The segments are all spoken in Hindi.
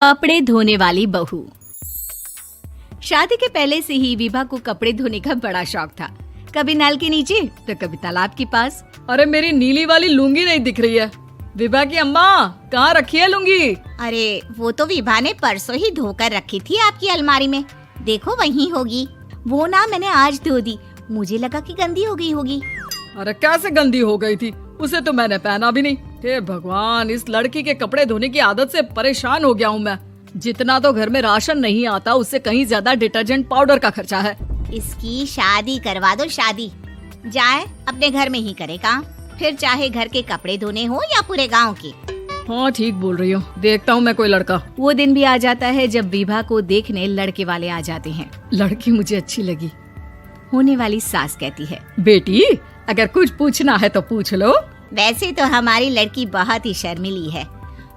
कपड़े धोने वाली बहू। शादी के पहले से ही विभा को कपड़े धोने का बड़ा शौक था। कभी नल के नीचे तो कभी तालाब के पास। अरे मेरी नीली वाली लुंगी नहीं दिख रही है। विभा की अम्मा कहाँ रखी है लुंगी? अरे वो तो विभा ने परसों ही धोकर रखी थी आपकी अलमारी में। देखो वहीं होगी। वो ना मैंने आज धो दी, मुझे लगा कि गंदी हो गई होगी। अरे कैसे गंदी हो गई थी? उसे तो मैंने पहना भी नहीं। हे भगवान, इस लड़की के कपड़े धोने की आदत से परेशान हो गया हूँ मैं। जितना तो घर में राशन नहीं आता उससे कहीं ज्यादा डिटर्जेंट पाउडर का खर्चा है। इसकी शादी करवा दो, शादी। जाए अपने घर में ही करे काम, फिर चाहे घर के कपड़े धोने हो या पूरे गांव के। हाँ ठीक बोल रही हो, देखता हूँ मैं कोई लड़का। वो दिन भी आ जाता है जब विभा को देखने लड़के वाले आ जाते हैं। लड़की मुझे अच्छी लगी। होने वाली सास कहती है, बेटी अगर कुछ पूछना है तो पूछ लो। वैसे तो हमारी लड़की बहुत ही शर्मीली है,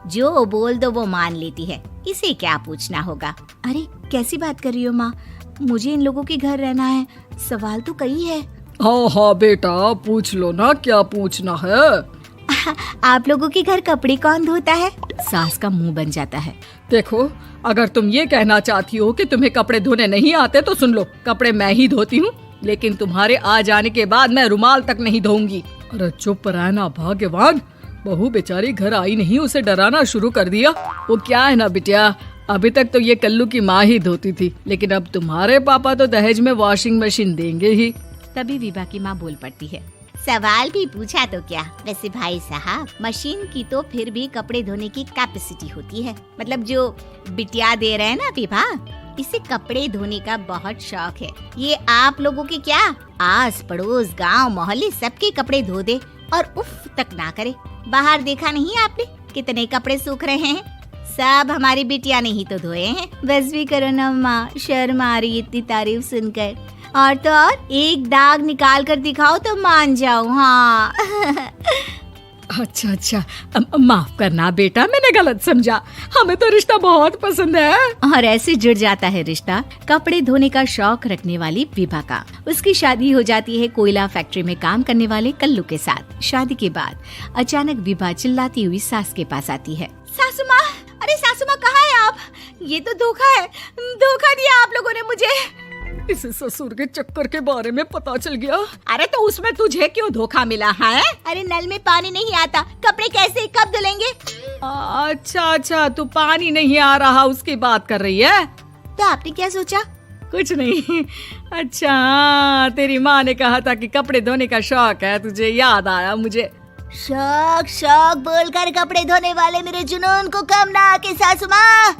जो बोल दो वो मान लेती है, इसे क्या पूछना होगा। अरे कैसी बात कर रही हो माँ, मुझे इन लोगों के घर रहना है, सवाल तो कई है। हाँ हाँ बेटा पूछ लो ना, क्या पूछना है। आप लोगों के घर कपड़े कौन धोता है? सास का मुंह बन जाता है। देखो अगर तुम ये कहना चाहती हो कि तुम्हें कपड़े धोने नहीं आते तो सुन लो, कपड़े मैं ही धोती हूँ, लेकिन तुम्हारे आ जाने के बाद मैं रुमाल तक नहीं धोऊंगी। अरे चुप रहना भाग्यवान, बहू बेचारी घर आई नहीं, उसे डराना शुरू कर दिया। वो क्या है ना बिटिया, अभी तक तो ये कल्लू की माँ ही धोती थी, लेकिन अब तुम्हारे पापा तो दहेज में वॉशिंग मशीन देंगे ही। तभी विभा की माँ बोल पड़ती है, सवाल भी पूछा तो क्या। वैसे भाई साहब, मशीन की तो फिर भी कपड़े धोने की कैपेसिटी होती है। मतलब जो बिटिया दे रहे हैं ना विभा, इसे कपड़े धोने का बहुत शौक है। ये आप लोगों के क्या, आस पड़ोस गांव मोहल्ले सबके कपड़े धो दे और उफ तक ना करे। बाहर देखा नहीं आपने कितने कपड़े सूख रहे हैं? सब हमारी बिटिया ने ही तो धोए हैं। बस भी करो ना माँ, शर्म आ रही इतनी तारीफ सुनकर। और तो और एक दाग निकाल कर दिखाओ तो मान जाओ। हाँ अच्छा माफ करना बेटा, मैंने गलत समझा। हमें तो रिश्ता बहुत पसंद है। और ऐसे जुड़ जाता है रिश्ता कपड़े धोने का शौक रखने वाली विभा का। उसकी शादी हो जाती है कोयला फैक्ट्री में काम करने वाले कल्लू के साथ। शादी के बाद अचानक विभा चिल्लाती हुई सास के पास आती है। सासू माँ, अरे सासू माँ कहाँ है आप? ये तो धोखा है, धोखा दिया आप लोगों ने मुझे। इसे ससुर के चक्कर के बारे में पता चल गया। अरे तो उसमें तुझे क्यों धोखा मिला है? अरे नल में पानी नहीं आता, कपड़े कैसे कब धुलेंगे? अच्छा तू पानी नहीं आ रहा उसकी बात कर रही है। तो आपने क्या सोचा? कुछ नहीं। अच्छा तेरी माँ ने कहा था कि कपड़े धोने का शौक है तुझे, याद आया मुझे। शौक बोलकर कपड़े धोने वाले मेरे जुनून को कम ना आके सासू माँ,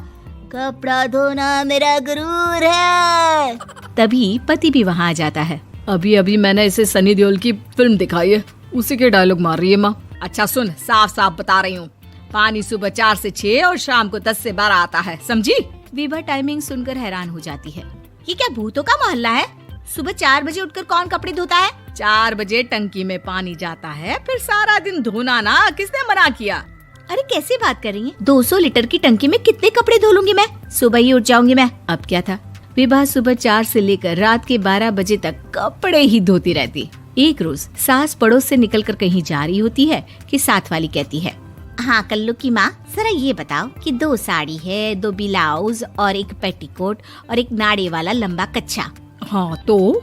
कपड़ा धोना मेरा गुरूर है। तभी पति भी वहाँ आ जाता है। अभी मैंने इसे सनी देओल की फिल्म दिखाई है, उसी के डायलॉग मार रही है माँ। अच्छा सुन, साफ बता रही हूँ, पानी सुबह 4 से 6 और शाम को 10 से 12 आता है, समझी? विभा टाइमिंग सुनकर हैरान हो जाती है। ये क्या भूतों का मोहल्ला है? सुबह 4 बजे उठकर कौन कपड़े धोता है? 4 बजे टंकी में पानी जाता है, फिर सारा दिन धोना ना, किसने मना किया? अरे कैसी बात कर रही हैं? 200 लीटर की टंकी में कितने कपड़े धो लूंगी मैं? सुबह ही उठ जाऊंगी मैं। अब क्या था, विभा सुबह 4 से लेकर रात के 12 बजे तक कपड़े ही धोती रहती। एक रोज सास पड़ोस से निकलकर कहीं जा रही होती है कि साथ वाली कहती है, हाँ कल्लू की माँ, जरा ये बताओ कि 2 साड़ी है, 2 ब्लाउज और एक पेटीकोट और एक नाड़े वाला लंबा कच्छा। हाँ तो?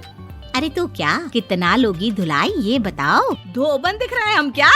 अरे तो क्या, कितना लोगी धुलाई ये बताओ। धोबन दिख रहे हैं हम क्या?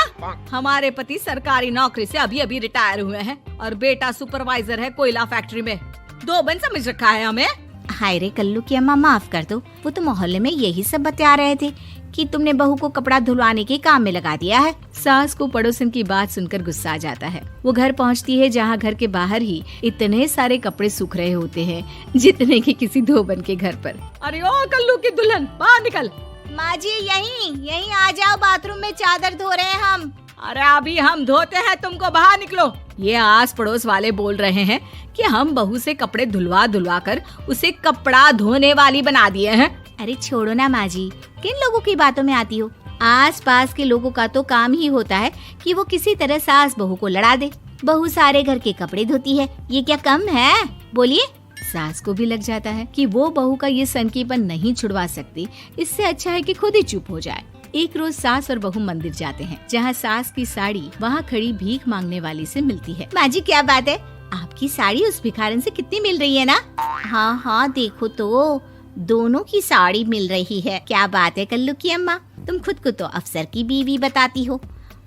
हमारे पति सरकारी नौकरी से अभी रिटायर हुए हैं और बेटा सुपरवाइजर है कोयला फैक्ट्री में। धोबन समझ रखा है हमें? हाय रे कल्लू की अम्मा, माफ कर दो, वो तो मोहल्ले में यही सब बता रहे थे कि तुमने बहू को कपड़ा धुलवाने के काम में लगा दिया है। सास को पड़ोसन की बात सुनकर गुस्सा आ जाता है। वो घर पहुंचती है जहां घर के बाहर ही इतने सारे कपड़े सूख रहे होते हैं जितने कि किसी धोबन के घर पर। अरे ओ कल्लू की दुल्हन, बाहर निकल। माँ जी यहीं आ जाओ, बाथरूम में चादर धो रहे हैं हम। अरे अभी हम धोते हैं, तुमको बाहर निकलो। ये आस पड़ोस वाले बोल रहे हैं कि हम बहू से कपड़े धुलवा कर उसे कपड़ा धोने वाली बना दिए हैं। अरे छोड़ो ना माँ जी, किन लोगों की बातों में आती हो? आस पास के लोगों का तो काम ही होता है कि वो किसी तरह सास बहू को लड़ा दे। बहू सारे घर के कपड़े धोती है, ये क्या कम है? बोलिए। सास को भी लग जाता है कि वो बहू का ये सनकीपन नहीं छुड़वा सकती, इससे अच्छा है कि खुद ही चुप हो जाए। एक रोज सास और बहू मंदिर जाते हैं, जहाँ सास की साड़ी वहाँ खड़ी भीख मांगने वाली से मिलती है। माँ जी क्या बात है, आपकी साड़ी उस भिखारन से कितनी मिल रही है ना? हाँ हाँ देखो तो, दोनों की साड़ी मिल रही है। क्या बात है कल्लू की अम्मा, तुम खुद को तो अफसर की बीवी बताती हो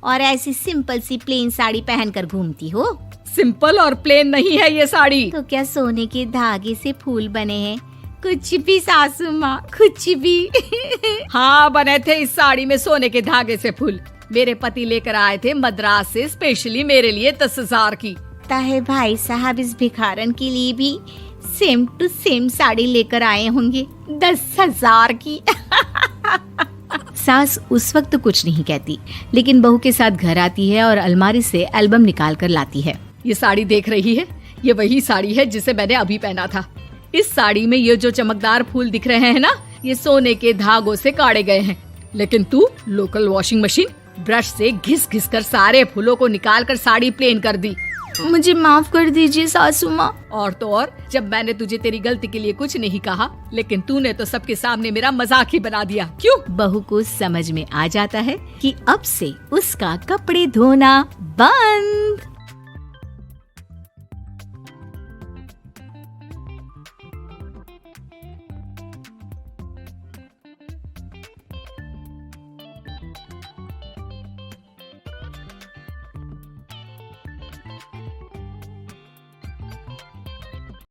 और ऐसी सिंपल सी प्लेन साड़ी पहनकर घूमती हो। सिंपल और प्लेन नहीं है ये साड़ी। तो क्या सोने के धागे से फूल बने हैं? कुछ भी सासू माँ, कुछ भी। हाँ बने थे इस साड़ी में सोने के धागे से फूल। मेरे पति लेकर आए थे मद्रास से स्पेशली मेरे लिए 10,000 की। ताहे भाई साहब इस भिखारन के लिए भी सेम टू सेम साड़ी लेकर आए होंगे 10,000 की। सास उस वक्त तो कुछ नहीं कहती, लेकिन बहू के साथ घर आती है और अलमारी से एल्बम निकाल कर लाती है। ये साड़ी देख रही है, ये वही साड़ी है जिसे मैंने अभी पहना था। इस साड़ी में ये जो चमकदार फूल दिख रहे हैं ना, ये सोने के धागों से काढ़े गए हैं। लेकिन तू लोकल वॉशिंग मशीन ब्रश से घिस घिस कर सारे फूलों को निकाल कर साड़ी प्लेन कर दी। मुझे माफ कर दीजिए सासू माँ। और तो और, जब मैंने तुझे तेरी गलती के लिए कुछ नहीं कहा, लेकिन तूने तो सबके सामने मेरा मजाक ही बना दिया। क्यों? बहू को समझ में आ जाता है कि अब से उसका कपड़े धोना बंद।